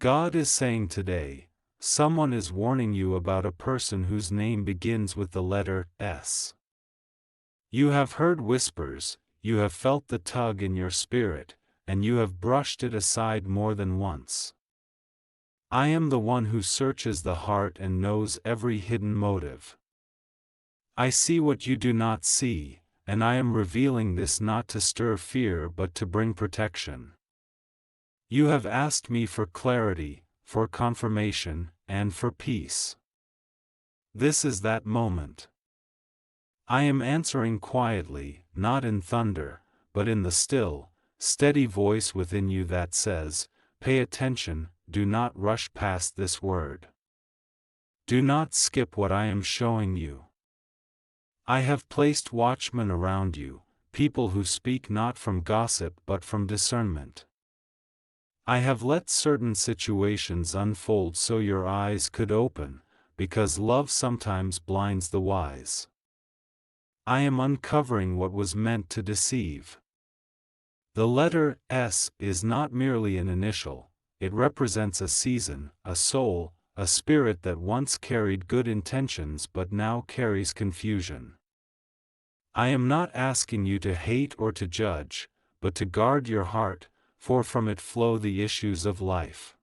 God is saying today, someone is warning you about a person whose name begins with the letter S. You have heard whispers, you have felt the tug in your spirit, and you have brushed it aside more than once. I am the one who searches the heart and knows every hidden motive. I see what you do not see, and I am revealing this not to stir fear but to bring protection. You have asked me for clarity, for confirmation, and for peace. This is that moment. I am answering quietly, not in thunder, but in the still, steady voice within you that says, pay attention, do not rush past this word. Do not skip what I am showing you. I have placed watchmen around you, people who speak not from gossip but from discernment. I have let certain situations unfold so your eyes could open, because love sometimes blinds the wise. I am uncovering what was meant to deceive. The letter S is not merely an initial, it represents a season, a soul, a spirit that once carried good intentions but now carries confusion. I am not asking you to hate or to judge, but to guard your heart, for from it flow the issues of life.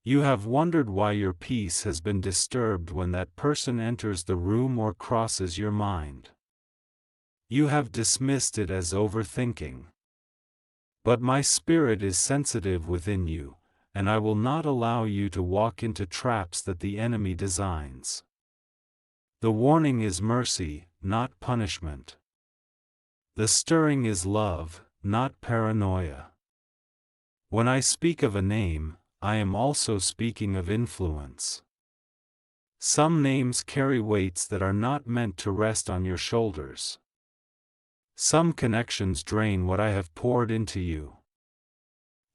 You have wondered why your peace has been disturbed when that person enters the room or crosses your mind. You have dismissed it as overthinking. But my spirit is sensitive within you, and I will not allow you to walk into traps that the enemy designs. The warning is mercy, not punishment. The stirring is love, not paranoia. When I speak of a name, I am also speaking of influence. Some names carry weights that are not meant to rest on your shoulders. Some connections drain what I have poured into you.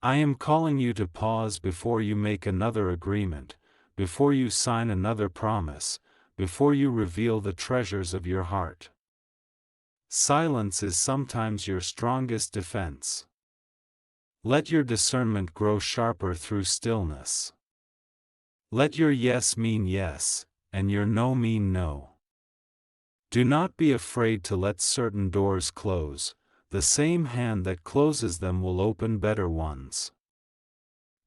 I am calling you to pause before you make another agreement, before you sign another promise, before you reveal the treasures of your heart. Silence is sometimes your strongest defense. Let your discernment grow sharper through stillness. Let your yes mean yes, and your no mean no. Do not be afraid to let certain doors close, the same hand that closes them will open better ones.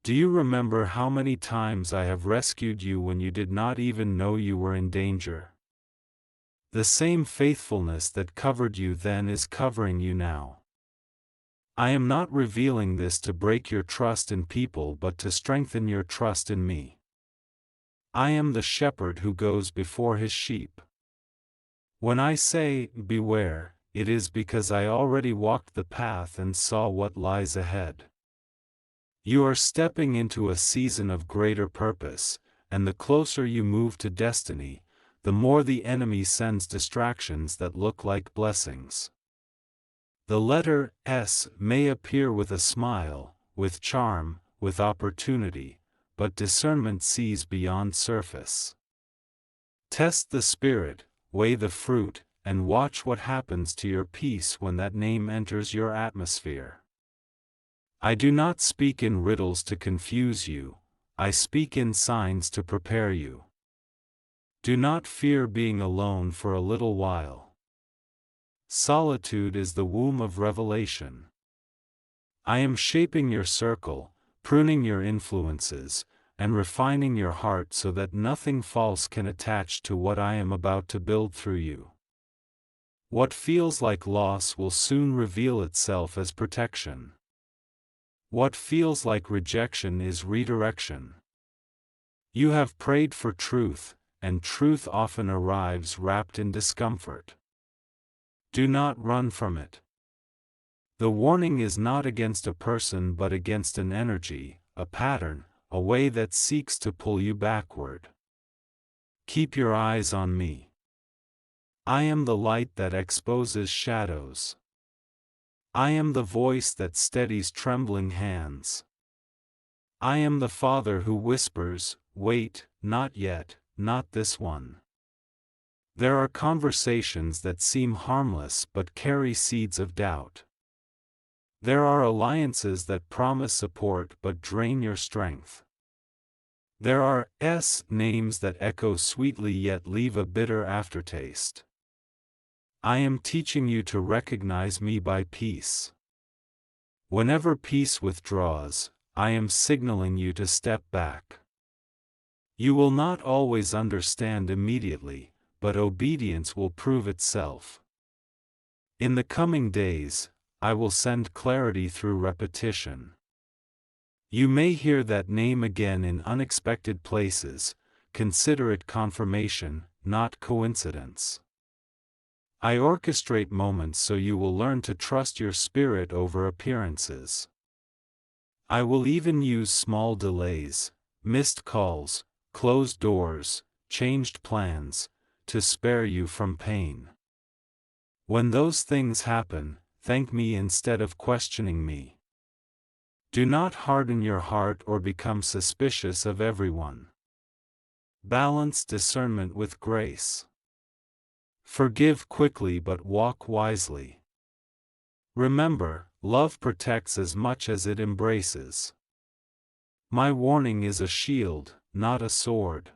Do you remember how many times I have rescued you when you did not even know you were in danger? The same faithfulness that covered you then is covering you now. I am not revealing this to break your trust in people but to strengthen your trust in me. I am the shepherd who goes before his sheep. When I say, beware, it is because I already walked the path and saw what lies ahead. You are stepping into a season of greater purpose, and the closer you move to destiny, the more the enemy sends distractions that look like blessings. The letter S may appear with a smile, with charm, with opportunity, but discernment sees beyond surface. Test the spirit, weigh the fruit, and watch what happens to your peace when that name enters your atmosphere. I do not speak in riddles to confuse you, I speak in signs to prepare you. Do not fear being alone for a little while. Solitude is the womb of revelation. I am shaping your circle, pruning your influences, and refining your heart so that nothing false can attach to what I am about to build through you. What feels like loss will soon reveal itself as protection. What feels like rejection is redirection. You have prayed for truth, and truth often arrives wrapped in discomfort. Do not run from it. The warning is not against a person but against an energy, a pattern, a way that seeks to pull you backward. Keep your eyes on me. I am the light that exposes shadows. I am the voice that steadies trembling hands. I am the Father who whispers, wait, not yet, not this one. There are conversations that seem harmless but carry seeds of doubt. There are alliances that promise support but drain your strength. There are names that echo sweetly yet leave a bitter aftertaste. I am teaching you to recognize me by peace. Whenever peace withdraws, I am signaling you to step back. You will not always understand immediately, but obedience will prove itself. In the coming days, I will send clarity through repetition. You may hear that name again in unexpected places. Consider it confirmation, not coincidence. I orchestrate moments so you will learn to trust your spirit over appearances. I will even use small delays, missed calls, closed doors, changed plans, to spare you from pain. When those things happen, thank me instead of questioning me. Do not harden your heart or become suspicious of everyone. Balance discernment with grace. Forgive quickly but walk wisely. Remember, love protects as much as it embraces. My warning is a shield, not a sword.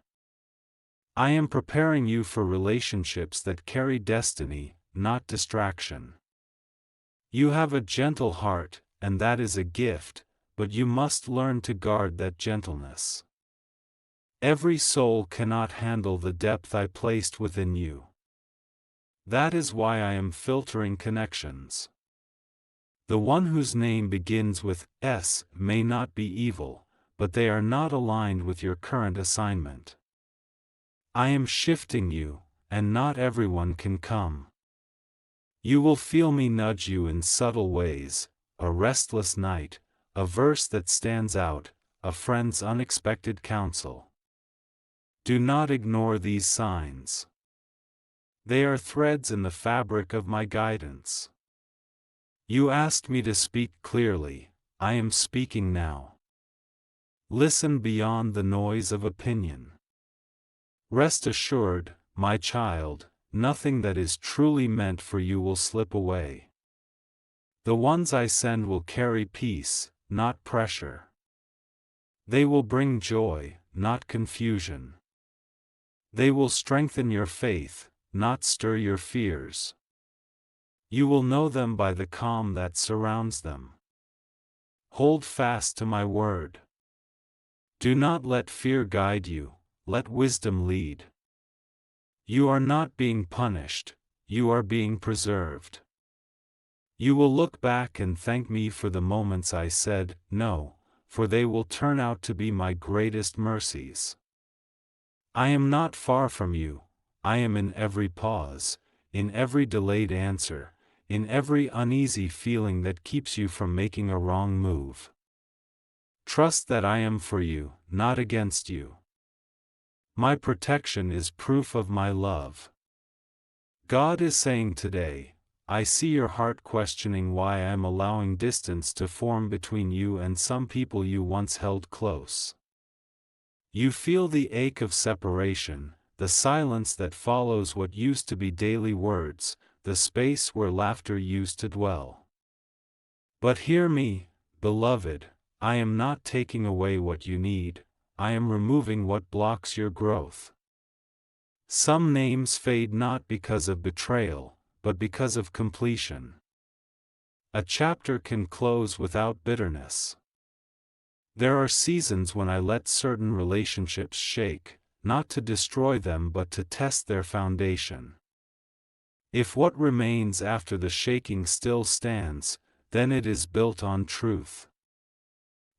I am preparing you for relationships that carry destiny, not distraction. You have a gentle heart, and that is a gift, but you must learn to guard that gentleness. Every soul cannot handle the depth I placed within you. That is why I am filtering connections. The one whose name begins with S may not be evil, but they are not aligned with your current assignment. I am shifting you, and not everyone can come. You will feel me nudge you in subtle ways, a restless night, a verse that stands out, a friend's unexpected counsel. Do not ignore these signs. They are threads in the fabric of my guidance. You asked me to speak clearly, I am speaking now. Listen beyond the noise of opinion. Rest assured, my child, nothing that is truly meant for you will slip away. The ones I send will carry peace, not pressure. They will bring joy, not confusion. They will strengthen your faith, not stir your fears. You will know them by the calm that surrounds them. Hold fast to my word. Do not let fear guide you, let wisdom lead. You are not being punished, you are being preserved. You will look back and thank me for the moments I said no, for they will turn out to be my greatest mercies. I am not far from you, I am in every pause, in every delayed answer, in every uneasy feeling that keeps you from making a wrong move. Trust that I am for you, not against you. My protection is proof of my love. God is saying today, I see your heart questioning why I am allowing distance to form between you and some people you once held close. You feel the ache of separation, the silence that follows what used to be daily words, the space where laughter used to dwell. But hear me, beloved, I am not taking away what you need, I am removing what blocks your growth. Some names fade not because of betrayal, but because of completion. A chapter can close without bitterness. There are seasons when I let certain relationships shake, not to destroy them but to test their foundation. If what remains after the shaking still stands, then it is built on truth.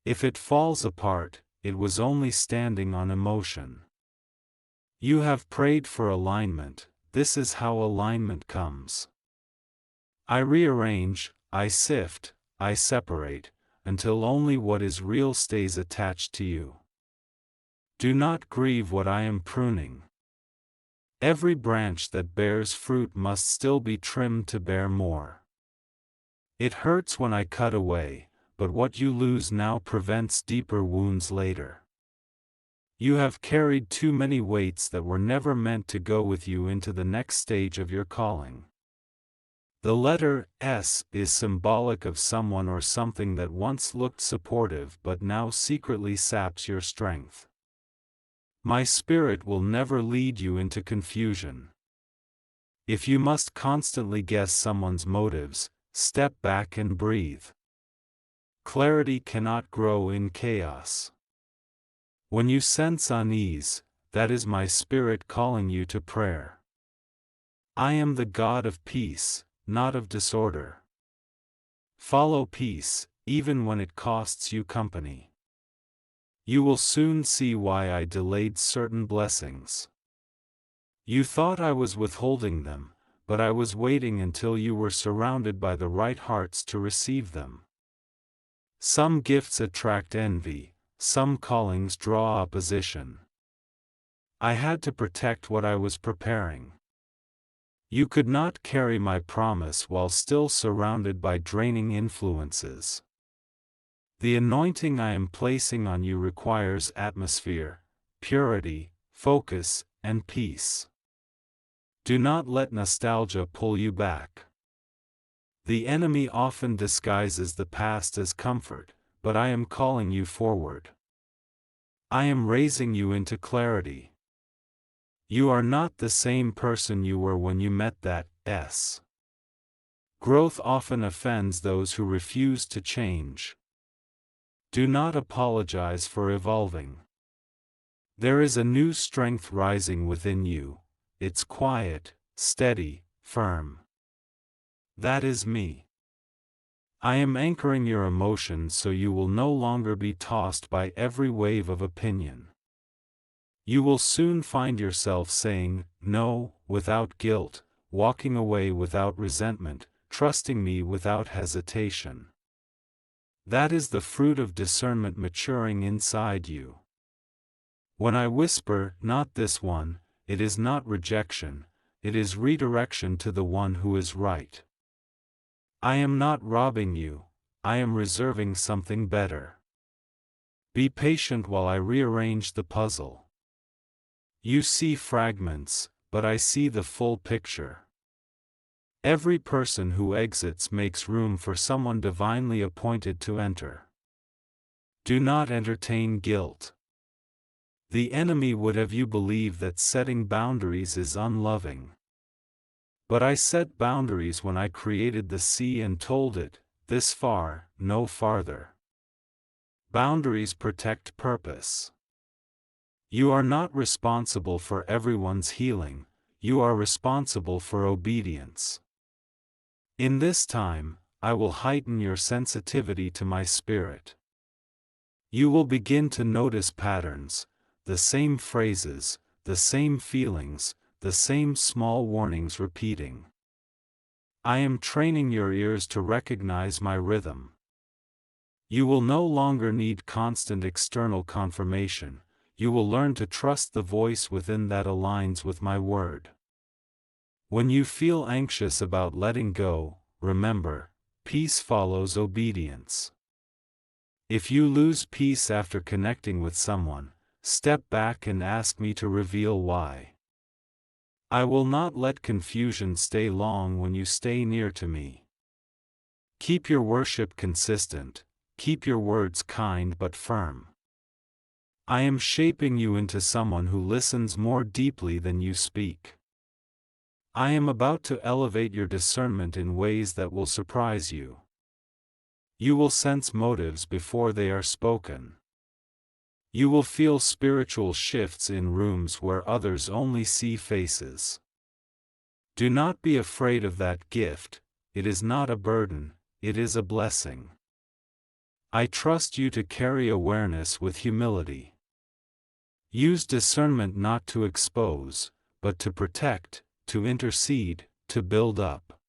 If it falls apart, it was only standing on emotion. You have prayed for alignment, this is how alignment comes. I rearrange, I sift, I separate, until only what is real stays attached to you. Do not grieve what I am pruning. Every branch that bears fruit must still be trimmed to bear more. It hurts when I cut away, but what you lose now prevents deeper wounds later. You have carried too many weights that were never meant to go with you into the next stage of your calling. The letter S is symbolic of someone or something that once looked supportive but now secretly saps your strength. My spirit will never lead you into confusion. If you must constantly guess someone's motives, step back and breathe. Clarity cannot grow in chaos. When you sense unease, that is my spirit calling you to prayer. I am the God of peace, not of disorder. Follow peace, even when it costs you company. You will soon see why I delayed certain blessings. You thought I was withholding them, but I was waiting until you were surrounded by the right hearts to receive them. Some gifts attract envy, some callings draw opposition. I had to protect what I was preparing. You could not carry my promise while still surrounded by draining influences. The anointing I am placing on you requires atmosphere, purity, focus, and peace. Do not let nostalgia pull you back. The enemy often disguises the past as comfort, but I am calling you forward. I am raising you into clarity. You are not the same person you were when you met that S. Growth often offends those who refuse to change. Do not apologize for evolving. There is a new strength rising within you. It's quiet, steady, firm. That is me. I am anchoring your emotions so you will no longer be tossed by every wave of opinion. You will soon find yourself saying no without guilt, walking away without resentment, trusting me without hesitation. That is the fruit of discernment maturing inside you. When I whisper, "Not this one," it is not rejection, it is redirection to the one who is right. I am not robbing you, I am reserving something better. Be patient while I rearrange the puzzle. You see fragments, but I see the full picture. Every person who exits makes room for someone divinely appointed to enter. Do not entertain guilt. The enemy would have you believe that setting boundaries is unloving. But I set boundaries when I created the sea and told it, "This far, no farther." Boundaries protect purpose. You are not responsible for everyone's healing, you are responsible for obedience. In this time, I will heighten your sensitivity to my spirit. You will begin to notice patterns, the same phrases, the same feelings, the same small warnings repeating. I am training your ears to recognize my rhythm. You will no longer need constant external confirmation, you will learn to trust the voice within that aligns with my word. When you feel anxious about letting go, remember, peace follows obedience. If you lose peace after connecting with someone, step back and ask me to reveal why. I will not let confusion stay long when you stay near to me. Keep your worship consistent, keep your words kind but firm. I am shaping you into someone who listens more deeply than you speak. I am about to elevate your discernment in ways that will surprise you. You will sense motives before they are spoken. You will feel spiritual shifts in rooms where others only see faces. Do not be afraid of that gift, it is not a burden, it is a blessing. I trust you to carry awareness with humility. Use discernment not to expose, but to protect, to intercede, to build up.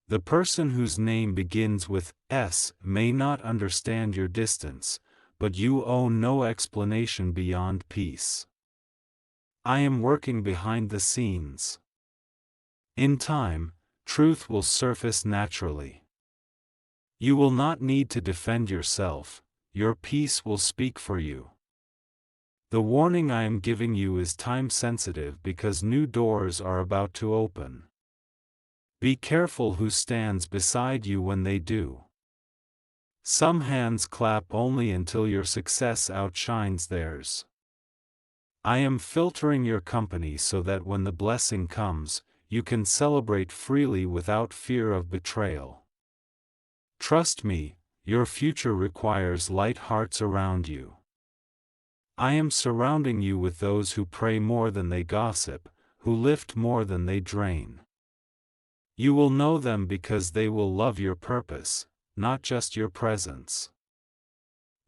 The person whose name begins with S may not understand your distance, but you owe no explanation beyond peace. I am working behind the scenes. In time, truth will surface naturally. You will not need to defend yourself, your peace will speak for you. The warning I am giving you is time-sensitive because new doors are about to open. Be careful who stands beside you when they do. Some hands clap only until your success outshines theirs. I am filtering your company so that when the blessing comes, you can celebrate freely without fear of betrayal. Trust me, your future requires light hearts around you. I am surrounding you with those who pray more than they gossip, who lift more than they drain. You will know them because they will love your purpose, not just your presence.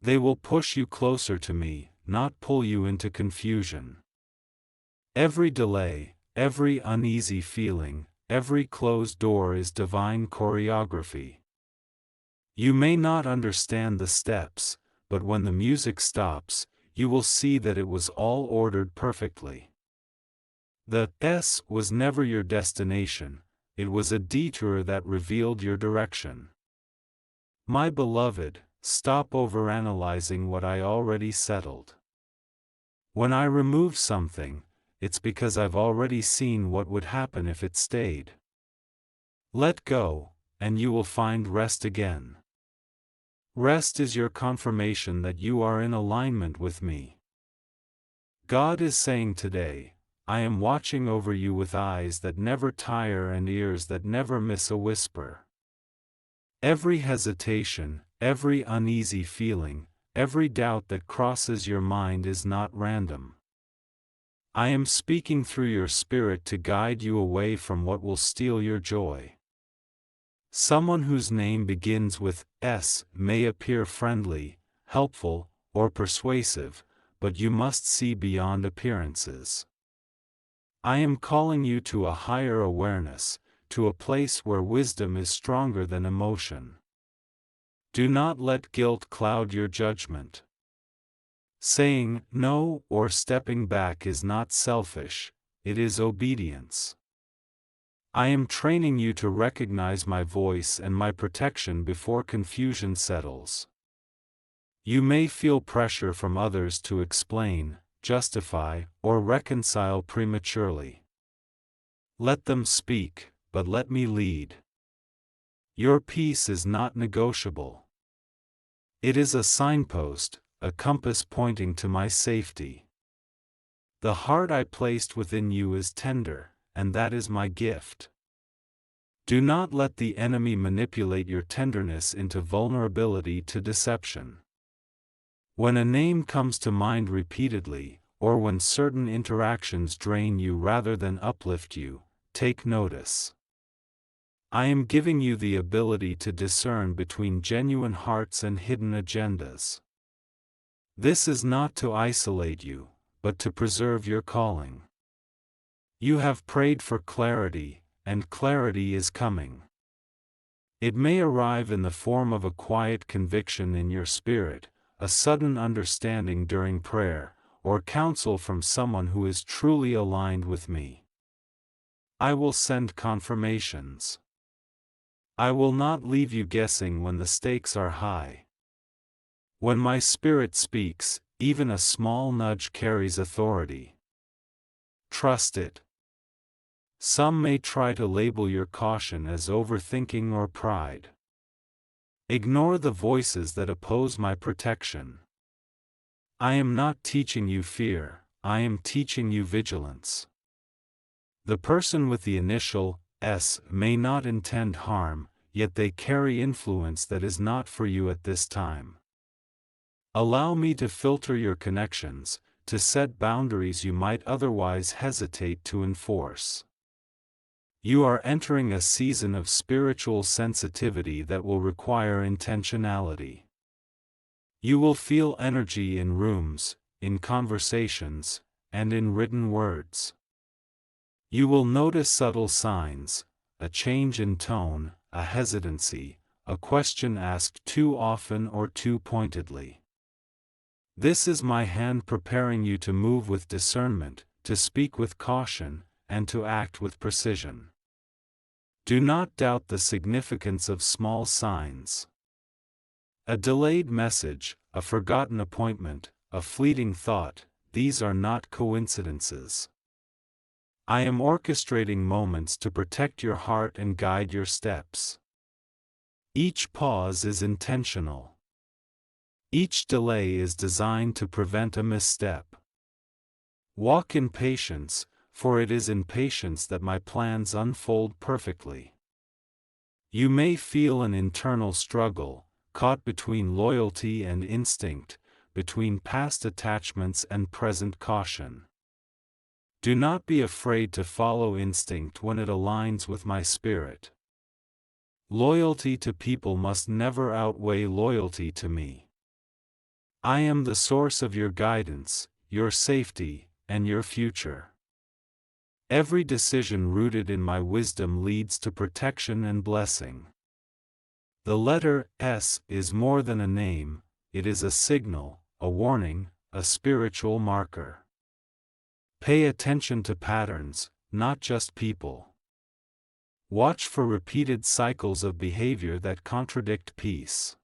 They will push you closer to me, not pull you into confusion. Every delay, every uneasy feeling, every closed door is divine choreography. You may not understand the steps, but when the music stops, you will see that it was all ordered perfectly. The S was never your destination, it was a detour that revealed your direction. My beloved, stop overanalyzing what I already settled. When I remove something, it's because I've already seen what would happen if it stayed. Let go, and you will find rest again. Rest is your confirmation that you are in alignment with me. God is saying today, I am watching over you with eyes that never tire and ears that never miss a whisper. Every hesitation, every uneasy feeling, every doubt that crosses your mind is not random. I am speaking through your spirit to guide you away from what will steal your joy. Someone whose name begins with S may appear friendly, helpful, or persuasive, but you must see beyond appearances. I am calling you to a higher awareness, to a place where wisdom is stronger than emotion. Do not let guilt cloud your judgment. Saying no or stepping back is not selfish, it is obedience. I am training you to recognize my voice and my protection before confusion settles. You may feel pressure from others to explain, justify, or reconcile prematurely. Let them speak, but let me lead. Your peace is not negotiable. It is a signpost, a compass pointing to my safety. The heart I placed within you is tender, and that is my gift. Do not let the enemy manipulate your tenderness into vulnerability to deception. When a name comes to mind repeatedly, or when certain interactions drain you rather than uplift you, take notice. I am giving you the ability to discern between genuine hearts and hidden agendas. This is not to isolate you, but to preserve your calling. You have prayed for clarity, and clarity is coming. It may arrive in the form of a quiet conviction in your spirit, a sudden understanding during prayer, or counsel from someone who is truly aligned with me. I will send confirmations. I will not leave you guessing when the stakes are high. When my spirit speaks, even a small nudge carries authority. Trust it. Some may try to label your caution as overthinking or pride. Ignore the voices that oppose my protection. I am not teaching you fear, I am teaching you vigilance. The person with the initial S may not intend harm, yet they carry influence that is not for you at this time. Allow me to filter your connections, to set boundaries you might otherwise hesitate to enforce. You are entering a season of spiritual sensitivity that will require intentionality. You will feel energy in rooms, in conversations, and in written words. You will notice subtle signs, a change in tone, a hesitancy, a question asked too often or too pointedly. This is my hand preparing you to move with discernment, to speak with caution, and to act with precision. Do not doubt the significance of small signs. A delayed message, a forgotten appointment, a fleeting thought, these are not coincidences. I am orchestrating moments to protect your heart and guide your steps. Each pause is intentional. Each delay is designed to prevent a misstep. Walk in patience, for it is in patience that my plans unfold perfectly. You may feel an internal struggle, caught between loyalty and instinct, between past attachments and present caution. Do not be afraid to follow instinct when it aligns with my spirit. Loyalty to people must never outweigh loyalty to me. I am the source of your guidance, your safety, and your future. Every decision rooted in my wisdom leads to protection and blessing. The letter S is more than a name, it is a signal, a warning, a spiritual marker. Pay attention to patterns, not just people. Watch for repeated cycles of behavior that contradict peace.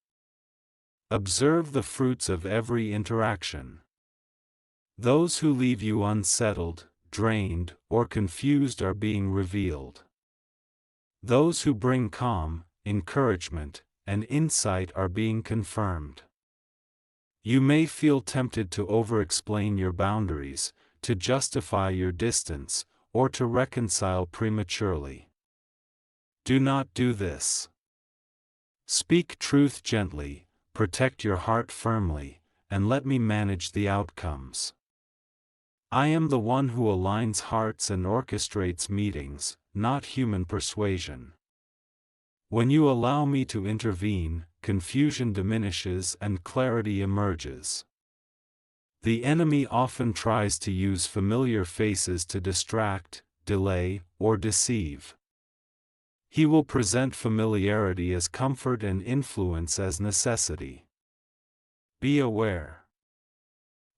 Observe the fruits of every interaction. Those who leave you unsettled, drained, or confused are being revealed. Those who bring calm, encouragement, and insight are being confirmed. You may feel tempted to over-explain your boundaries, to justify your distance, or to reconcile prematurely. Do not do this. Speak truth gently, protect your heart firmly, and let me manage the outcomes. I am the one who aligns hearts and orchestrates meetings, not human persuasion. When you allow me to intervene, confusion diminishes and clarity emerges. The enemy often tries to use familiar faces to distract, delay, or deceive. He will present familiarity as comfort and influence as necessity. Be aware.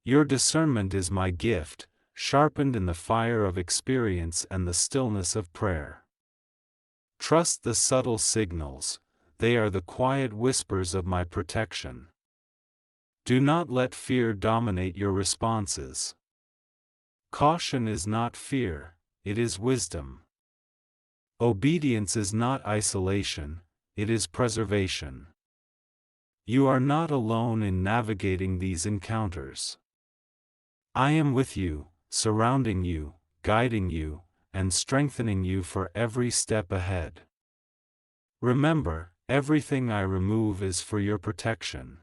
Your discernment is my gift, sharpened in the fire of experience and the stillness of prayer. Trust the subtle signals, they are the quiet whispers of my protection. Do not let fear dominate your responses. Caution is not fear, it is wisdom. Obedience is not isolation, it is preservation. You are not alone in navigating these encounters. I am with you, surrounding you, guiding you, and strengthening you for every step ahead. Remember, everything I remove is for your protection.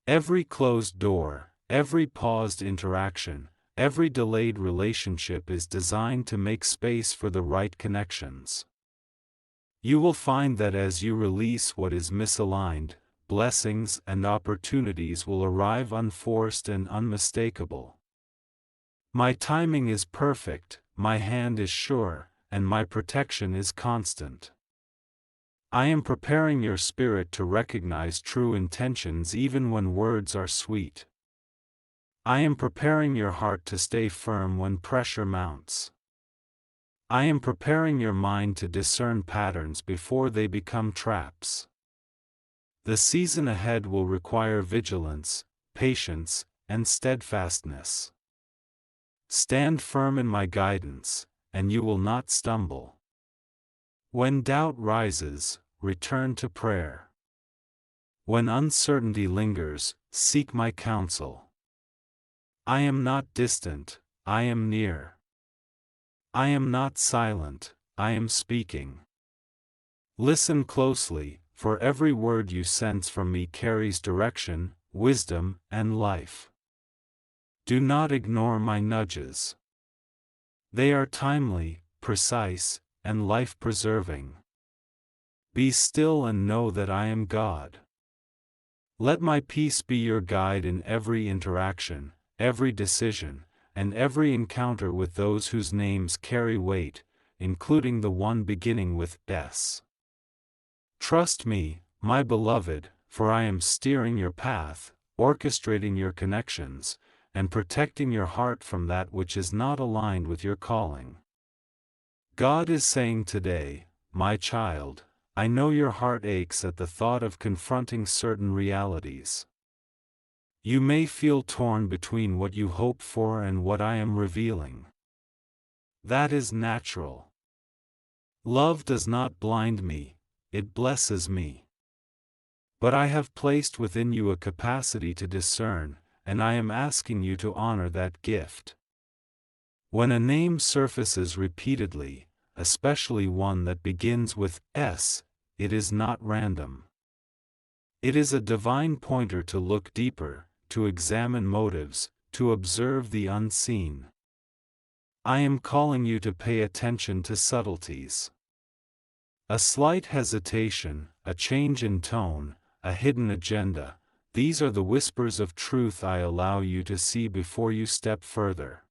Every closed door, every paused interaction, every delayed relationship is designed to make space for the right connections. You will find that as you release what is misaligned, blessings and opportunities will arrive unforced and unmistakable. My timing is perfect, my hand is sure, and my protection is constant. I am preparing your spirit to recognize true intentions even when words are sweet. I am preparing your heart to stay firm when pressure mounts. I am preparing your mind to discern patterns before they become traps. The season ahead will require vigilance, patience, and steadfastness. Stand firm in my guidance, and you will not stumble. When doubt rises, return to prayer. When uncertainty lingers, seek my counsel. I am not distant, I am near. I am not silent, I am speaking. Listen closely, for every word you sense from me carries direction, wisdom, and life. Do not ignore my nudges. They are timely, precise, and life-preserving. Be still and know that I am God. Let my peace be your guide in every interaction, every decision, and every encounter with those whose names carry weight, including the one beginning with S. Trust me, my beloved, for I am steering your path, orchestrating your connections, and protecting your heart from that which is not aligned with your calling. God is saying today, my child, I know your heart aches at the thought of confronting certain realities. You may feel torn between what you hope for and what I am revealing. That is natural. Love does not blind me, it blesses me. But I have placed within you a capacity to discern, and I am asking you to honor that gift. When a name surfaces repeatedly, especially one that begins with S, it is not random. It is a divine pointer to look deeper, to examine motives, to observe the unseen. I am calling you to pay attention to subtleties. A slight hesitation, a change in tone, a hidden agenda, these are the whispers of truth I allow you to see before you step further.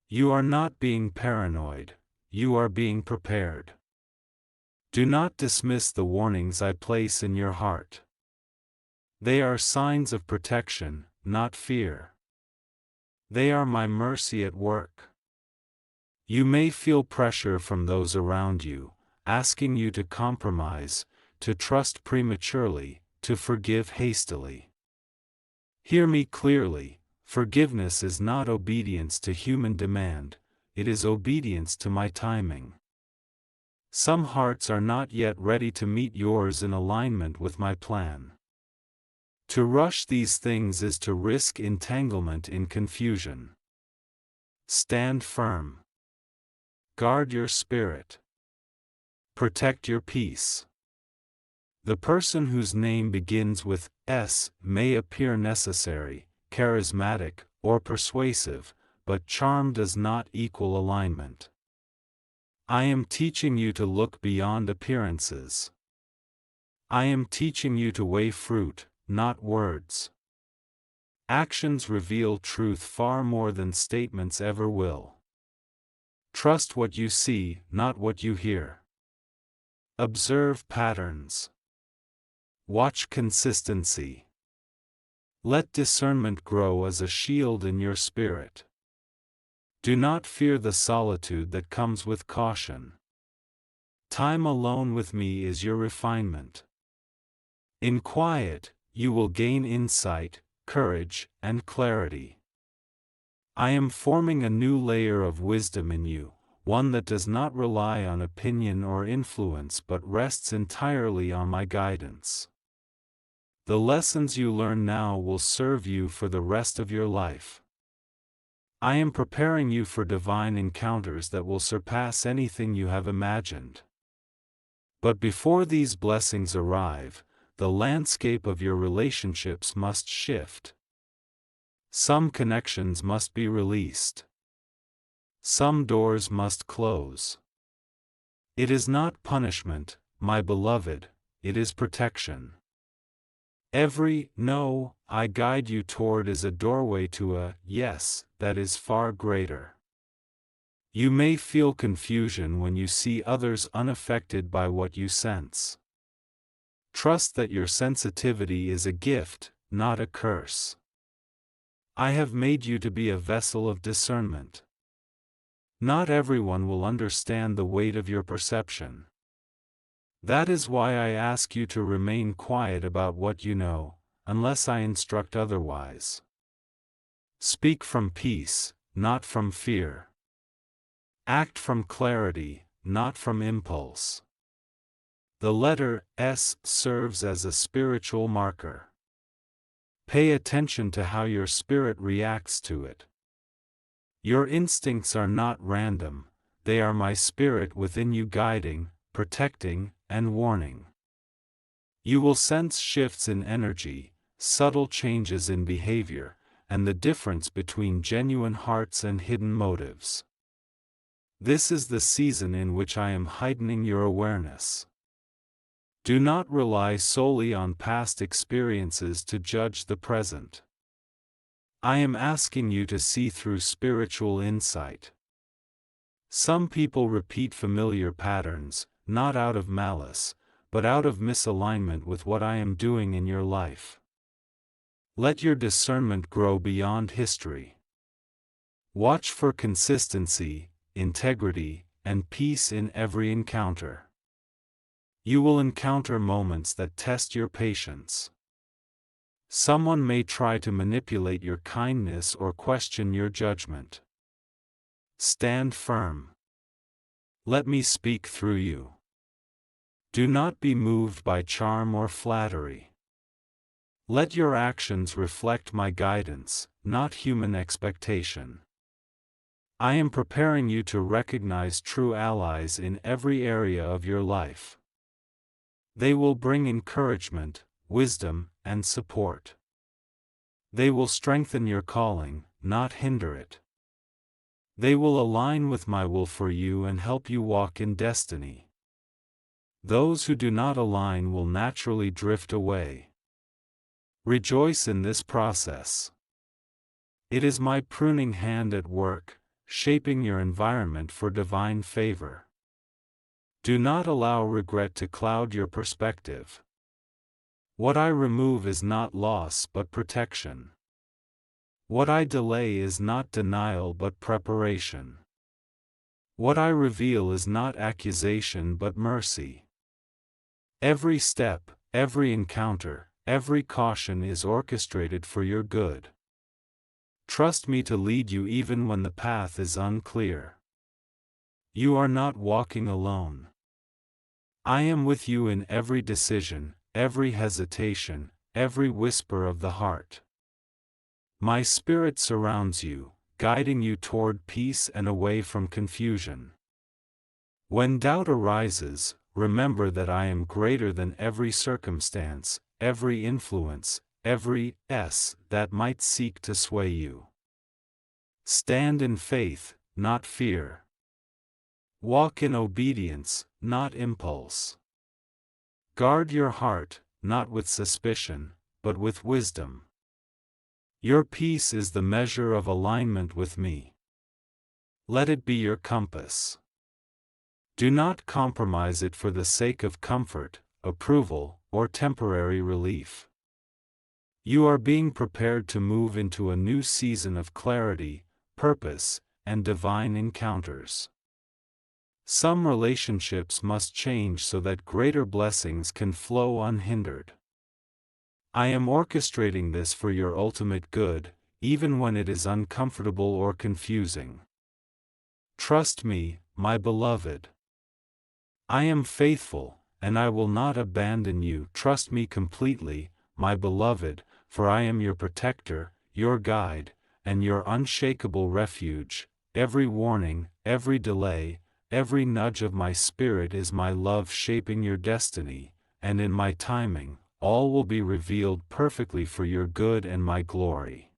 You are not being paranoid, you are being prepared. Do not dismiss the warnings I place in your heart. They are signs of protection, not fear. They are my mercy at work. You may feel pressure from those around you, asking you to compromise, to trust prematurely, to forgive hastily. Hear me clearly, forgiveness is not obedience to human demand, it is obedience to my timing. Some hearts are not yet ready to meet yours in alignment with my plan. To rush these things is to risk entanglement in confusion. Stand firm. Guard your spirit. Protect your peace. The person whose name begins with S may appear necessary, charismatic, or persuasive, but charm does not equal alignment. I am teaching you to look beyond appearances. I am teaching you to weigh fruit, not words. Actions reveal truth far more than statements ever will. Trust what you see, not what you hear. Observe patterns. Watch consistency. Let discernment grow as a shield in your spirit. Do not fear the solitude that comes with caution. Time alone with me is your refinement. In quiet, you will gain insight, courage, and clarity. I am forming a new layer of wisdom in you, one that does not rely on opinion or influence but rests entirely on my guidance. The lessons you learn now will serve you for the rest of your life. I am preparing you for divine encounters that will surpass anything you have imagined. But before these blessings arrive, the landscape of your relationships must shift. Some connections must be released. Some doors must close. It is not punishment, my beloved, it is protection. Every no I guide you toward is a doorway to a yes that is far greater. You may feel confusion when you see others unaffected by what you sense. Trust that your sensitivity is a gift, not a curse. I have made you to be a vessel of discernment. Not everyone will understand the weight of your perception. That is why I ask you to remain quiet about what you know, unless I instruct otherwise. Speak from peace, not from fear. Act from clarity, not from impulse. The letter S serves as a spiritual marker. Pay attention to how your spirit reacts to it. Your instincts are not random, they are my spirit within you guiding, protecting, and warning. You will sense shifts in energy, subtle changes in behavior, and the difference between genuine hearts and hidden motives. This is the season in which I am heightening your awareness. Do not rely solely on past experiences to judge the present. I am asking you to see through spiritual insight. Some people repeat familiar patterns, not out of malice, but out of misalignment with what I am doing in your life. Let your discernment grow beyond history. Watch for consistency, integrity, and peace in every encounter. You will encounter moments that test your patience. Someone may try to manipulate your kindness or question your judgment. Stand firm. Let me speak through you. Do not be moved by charm or flattery. Let your actions reflect my guidance, not human expectation. I am preparing you to recognize true allies in every area of your life. They will bring encouragement, wisdom, and support. They will strengthen your calling, not hinder it. They will align with my will for you and help you walk in destiny. Those who do not align will naturally drift away. Rejoice in this process. It is my pruning hand at work, shaping your environment for divine favor. Do not allow regret to cloud your perspective. What I remove is not loss but protection. What I delay is not denial but preparation. What I reveal is not accusation but mercy. Every step, every encounter, every caution is orchestrated for your good. Trust me to lead you even when the path is unclear. You are not walking alone. I am with you in every decision, every hesitation, every whisper of the heart. My spirit surrounds you, guiding you toward peace and away from confusion. When doubt arises, remember that I am greater than every circumstance, every influence, every that might seek to sway you. Stand in faith, not fear. Walk in obedience, not impulse. Guard your heart, not with suspicion, but with wisdom. Your peace is the measure of alignment with me. Let it be your compass. Do not compromise it for the sake of comfort, approval, or temporary relief. You are being prepared to move into a new season of clarity, purpose, and divine encounters. Some relationships must change so that greater blessings can flow unhindered. I am orchestrating this for your ultimate good, even when it is uncomfortable or confusing. Trust me, my beloved. I am faithful, and I will not abandon you. Trust me completely, my beloved, for I am your protector, your guide, and your unshakable refuge. Every warning, every delay, every nudge of my spirit is my love shaping your destiny, and in my timing, all will be revealed perfectly for your good and my glory.